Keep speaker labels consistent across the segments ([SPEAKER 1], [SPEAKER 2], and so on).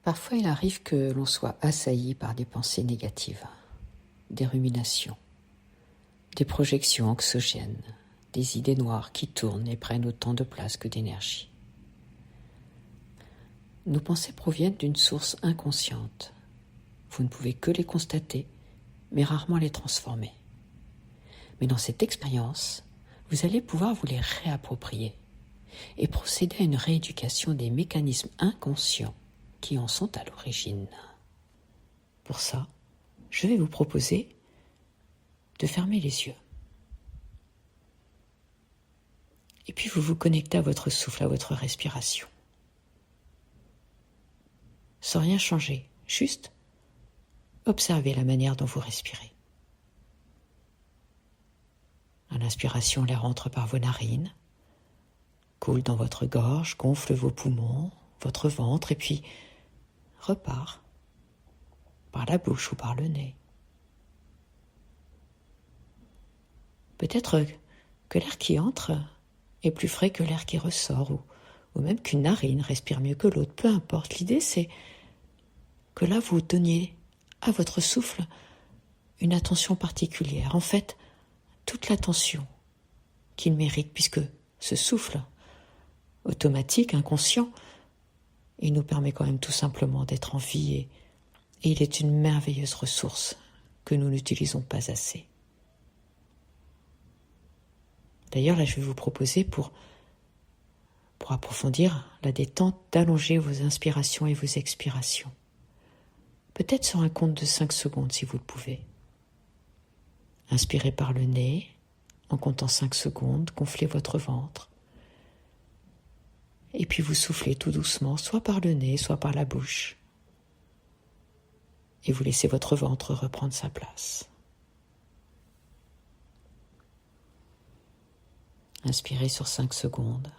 [SPEAKER 1] Parfois, il arrive que l'on soit assailli par des pensées négatives, des ruminations, des projections anxiogènes, des idées noires qui tournent et prennent autant de place que d'énergie. Nos pensées proviennent d'une source inconsciente. Vous ne pouvez que les constater, mais rarement les transformer. Mais dans cette expérience, vous allez pouvoir vous les réapproprier et procéder à une rééducation des mécanismes inconscients qui en sont à l'origine. Pour ça, je vais vous proposer de fermer les yeux. Et puis vous vous connectez à votre souffle, à votre respiration. Sans rien changer, juste observez la manière dont vous respirez. À l'inspiration, l'air entre par vos narines, coule dans votre gorge, gonfle vos poumons, votre ventre, et puis repart par la bouche ou par le nez. Peut-être que l'air qui entre est plus frais que l'air qui ressort, ou même qu'une narine respire mieux que l'autre, peu importe. L'idée, c'est que là, vous donniez à votre souffle une attention particulière. En fait, toute l'attention qu'il mérite, puisque ce souffle automatique, inconscient, il nous permet quand même tout simplement d'être en vie et il est une merveilleuse ressource que nous n'utilisons pas assez. D'ailleurs, là, je vais vous proposer pour approfondir la détente, d'allonger vos inspirations et vos expirations. Peut-être sur un compte de 5 secondes si vous le pouvez. Inspirez par le nez, en comptant 5 secondes, gonflez votre ventre. Et puis vous soufflez tout doucement, soit par le nez, soit par la bouche. Et vous laissez votre ventre reprendre sa place. Inspirez sur 5 secondes.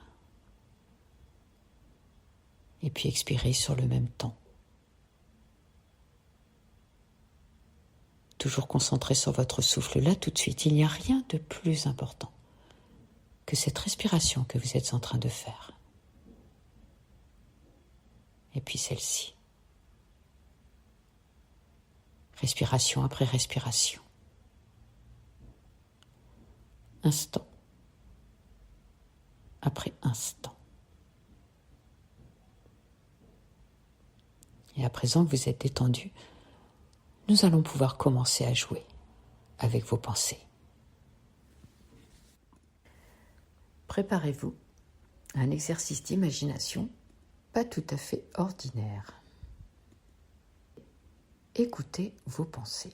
[SPEAKER 1] Et puis expirez sur le même temps. Toujours concentré sur votre souffle là tout de suite. Il n'y a rien de plus important que cette respiration que vous êtes en train de faire. Et puis celle-ci. Respiration après respiration. Instant après instant. Et à présent que vous êtes détendu, nous allons pouvoir commencer à jouer avec vos pensées. Préparez-vous à un exercice d'imagination pas tout à fait ordinaire. Écoutez vos pensées.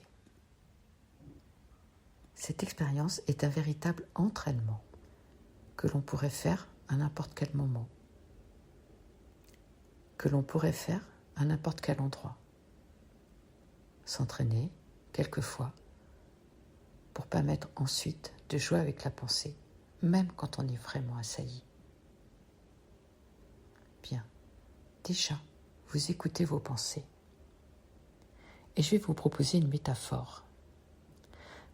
[SPEAKER 1] Cette expérience est un véritable entraînement que l'on pourrait faire à n'importe quel moment, que l'on pourrait faire à n'importe quel endroit. S'entraîner quelquefois pour permettre ensuite de jouer avec la pensée, même quand on est vraiment assailli. Bien, déjà, vous écoutez vos pensées. Et je vais vous proposer une métaphore.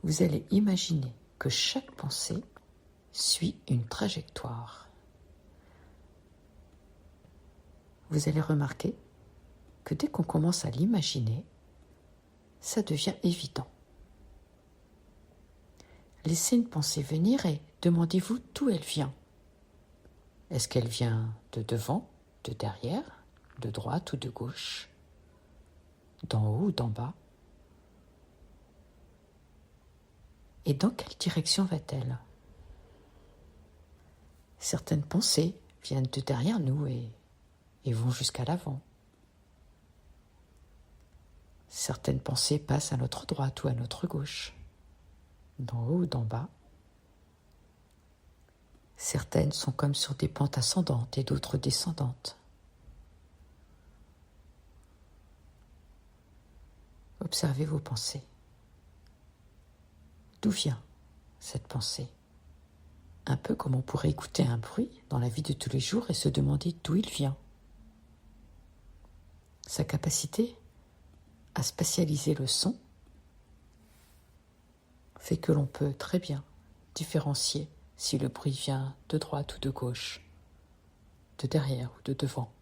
[SPEAKER 1] Vous allez imaginer que chaque pensée suit une trajectoire. Vous allez remarquer que dès qu'on commence à l'imaginer, ça devient évident. Laissez une pensée venir et demandez-vous d'où elle vient. Est-ce qu'elle vient de devant, de derrière, de droite ou de gauche, d'en haut ou d'en bas? Et dans quelle direction va-t-elle? Certaines pensées viennent de derrière nous et vont jusqu'à l'avant. Certaines pensées passent à notre droite ou à notre gauche, d'en haut ou d'en bas. Certaines sont comme sur des pentes ascendantes et d'autres descendantes. Observez vos pensées. D'où vient cette pensée? Un peu comme on pourrait écouter un bruit dans la vie de tous les jours et se demander d'où il vient. Sa capacité à spatialiser le son fait que l'on peut très bien différencier si le bruit vient de droite ou de gauche, de derrière ou de devant.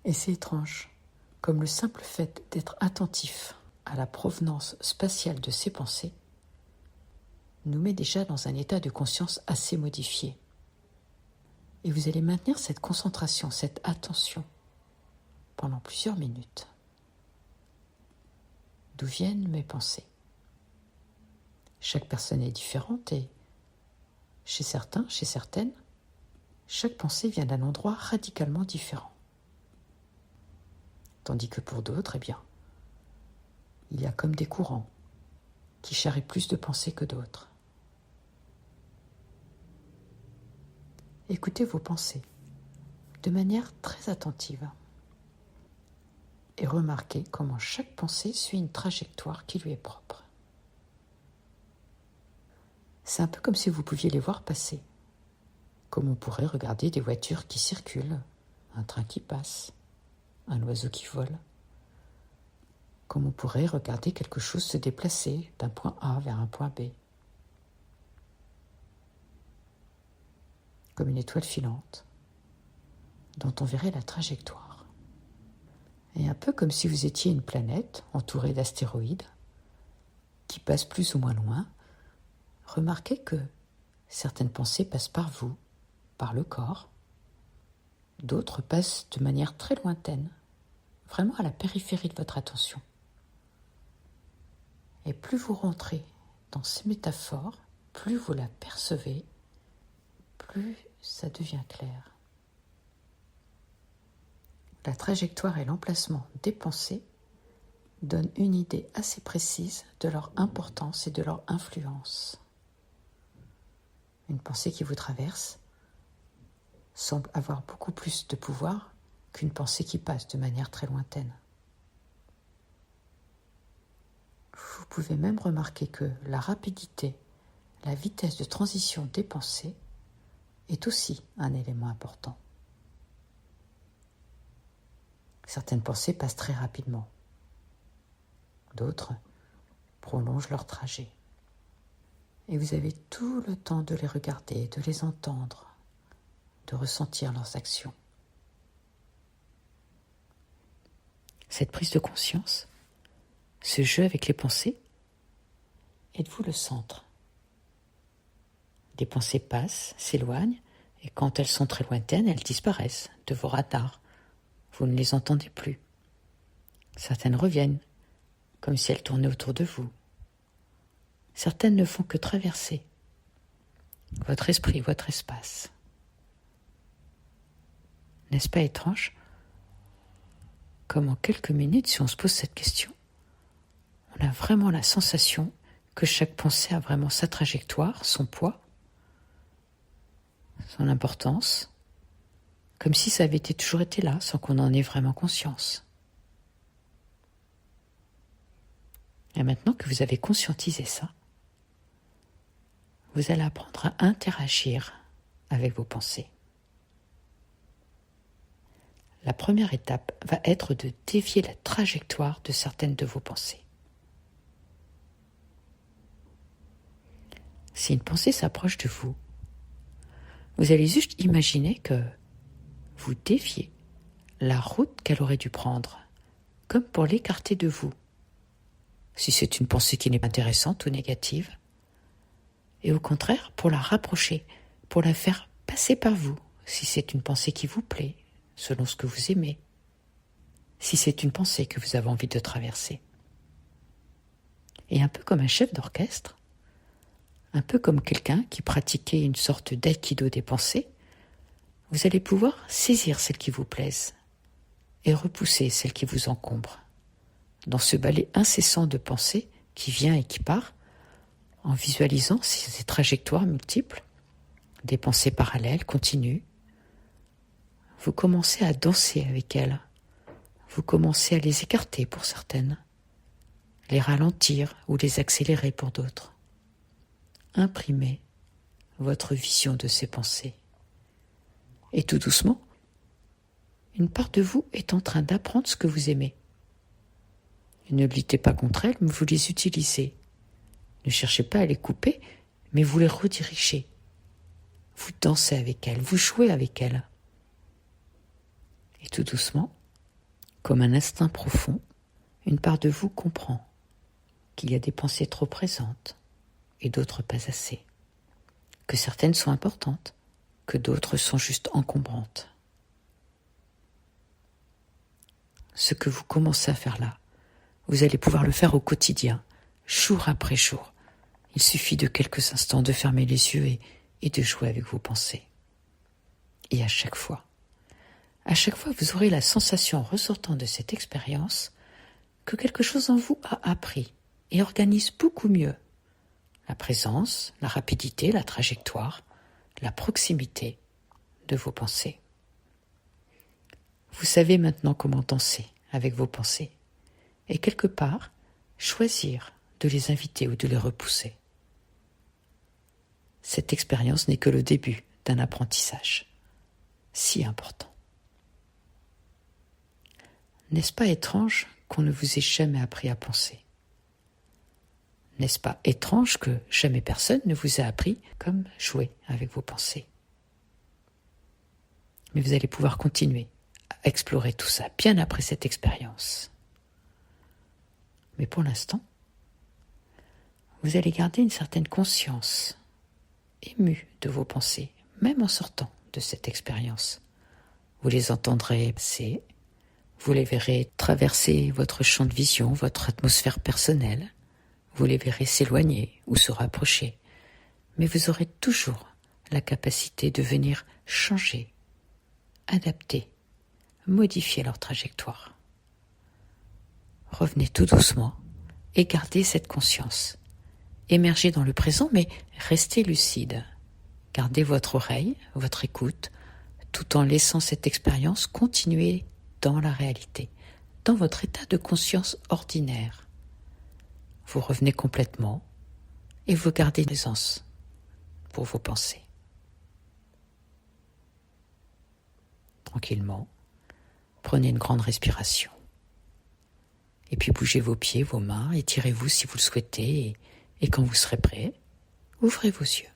[SPEAKER 1] Et c'est étrange, comme le simple fait d'être attentif à la provenance spatiale de ces pensées nous met déjà dans un état de conscience assez modifié. Et vous allez maintenir cette concentration, cette attention pendant plusieurs minutes. D'où viennent mes pensées? Chaque personne est différente et chez certains, chez certaines, chaque pensée vient d'un endroit radicalement différent. Tandis que pour d'autres, il y a comme des courants qui charrient plus de pensées que d'autres. Écoutez vos pensées de manière très attentive et remarquez comment chaque pensée suit une trajectoire qui lui est propre. C'est un peu comme si vous pouviez les voir passer, comme on pourrait regarder des voitures qui circulent, un train qui passe, un oiseau qui vole, comme on pourrait regarder quelque chose se déplacer d'un point A vers un point B, comme une étoile filante, dont on verrait la trajectoire. Et un peu comme si vous étiez une planète entourée d'astéroïdes qui passent plus ou moins loin, remarquez que certaines pensées passent par vous, par le corps, d'autres passent de manière très lointaine, vraiment à la périphérie de votre attention. Et plus vous rentrez dans ces métaphores, plus vous la percevez, plus ça devient clair. La trajectoire et l'emplacement des pensées donnent une idée assez précise de leur importance et de leur influence. Une pensée qui vous traverse semble avoir beaucoup plus de pouvoir qu'une pensée qui passe de manière très lointaine. Vous pouvez même remarquer que la rapidité, la vitesse de transition des pensées est aussi un élément important. Certaines pensées passent très rapidement, d'autres prolongent leur trajet. Et vous avez tout le temps de les regarder, de les entendre, de ressentir leurs actions. Cette prise de conscience, ce jeu avec les pensées, êtes-vous le centre? Des pensées passent, s'éloignent, et quand elles sont très lointaines, elles disparaissent de vos radars. Vous ne les entendez plus. Certaines reviennent, comme si elles tournaient autour de vous. Certaines ne font que traverser votre esprit, votre espace. N'est-ce pas étrange? Comme en quelques minutes, si on se pose cette question, on a vraiment la sensation que chaque pensée a vraiment sa trajectoire, son poids, son importance, comme si ça avait toujours été là, sans qu'on en ait vraiment conscience. Et maintenant que vous avez conscientisé ça, vous allez apprendre à interagir avec vos pensées. La première étape va être de dévier la trajectoire de certaines de vos pensées. Si une pensée s'approche de vous, vous allez juste imaginer que vous déviez la route qu'elle aurait dû prendre, comme pour l'écarter de vous. Si c'est une pensée qui n'est pas intéressante ou négative, et au contraire, pour la rapprocher, pour la faire passer par vous, si c'est une pensée qui vous plaît, selon ce que vous aimez, si c'est une pensée que vous avez envie de traverser. Et un peu comme un chef d'orchestre, un peu comme quelqu'un qui pratiquait une sorte d'aïkido des pensées, vous allez pouvoir saisir celles qui vous plaisent et repousser celles qui vous encombrent. Dans ce balai incessant de pensées qui vient et qui part, en visualisant ces trajectoires multiples, des pensées parallèles, continues, vous commencez à danser avec elles. Vous commencez à les écarter pour certaines, les ralentir ou les accélérer pour d'autres. Imprimez votre vision de ces pensées. Et tout doucement, une part de vous est en train d'apprendre ce que vous aimez. Ne luttez pas contre elles, mais vous les utilisez. Ne cherchez pas à les couper, mais vous les redirigez. Vous dansez avec elles, vous jouez avec elles. Et tout doucement, Comme un instinct profond, une part de vous comprend qu'il y a des pensées trop présentes et d'autres pas assez, que certaines sont importantes, que d'autres sont juste encombrantes. Ce que vous commencez à faire là, vous allez pouvoir le faire au quotidien, jour après jour. Il suffit de quelques instants de fermer les yeux et de jouer avec vos pensées. Et à chaque fois, vous aurez la sensation en ressortant de cette expérience que quelque chose en vous a appris et organise beaucoup mieux la présence, la rapidité, la trajectoire, la proximité de vos pensées. Vous savez maintenant comment danser avec vos pensées et quelque part choisir de les inviter ou de les repousser. Cette expérience n'est que le début d'un apprentissage si important. N'est-ce pas étrange qu'on ne vous ait jamais appris à penser ? N'est-ce pas étrange que jamais personne ne vous ait appris comme jouer avec vos pensées ? Mais vous allez pouvoir continuer à explorer tout ça bien après cette expérience. Mais pour l'instant, vous allez garder une certaine conscience émue de vos pensées, même en sortant de cette expérience. Vous les entendrez passer, vous les verrez traverser votre champ de vision, votre atmosphère personnelle, vous les verrez s'éloigner ou se rapprocher, mais vous aurez toujours la capacité de venir changer, adapter, modifier leur trajectoire. Revenez tout doucement et gardez cette conscience. Émergez dans le présent, mais restez lucide. Gardez votre oreille, votre écoute, tout en laissant cette expérience continuer dans la réalité, dans votre état de conscience ordinaire. Vous revenez complètement et vous gardez présence pour vos pensées. Tranquillement, prenez une grande respiration. Et puis bougez vos pieds, vos mains, étirez-vous si vous le souhaitez, et quand vous serez prêt, ouvrez vos yeux.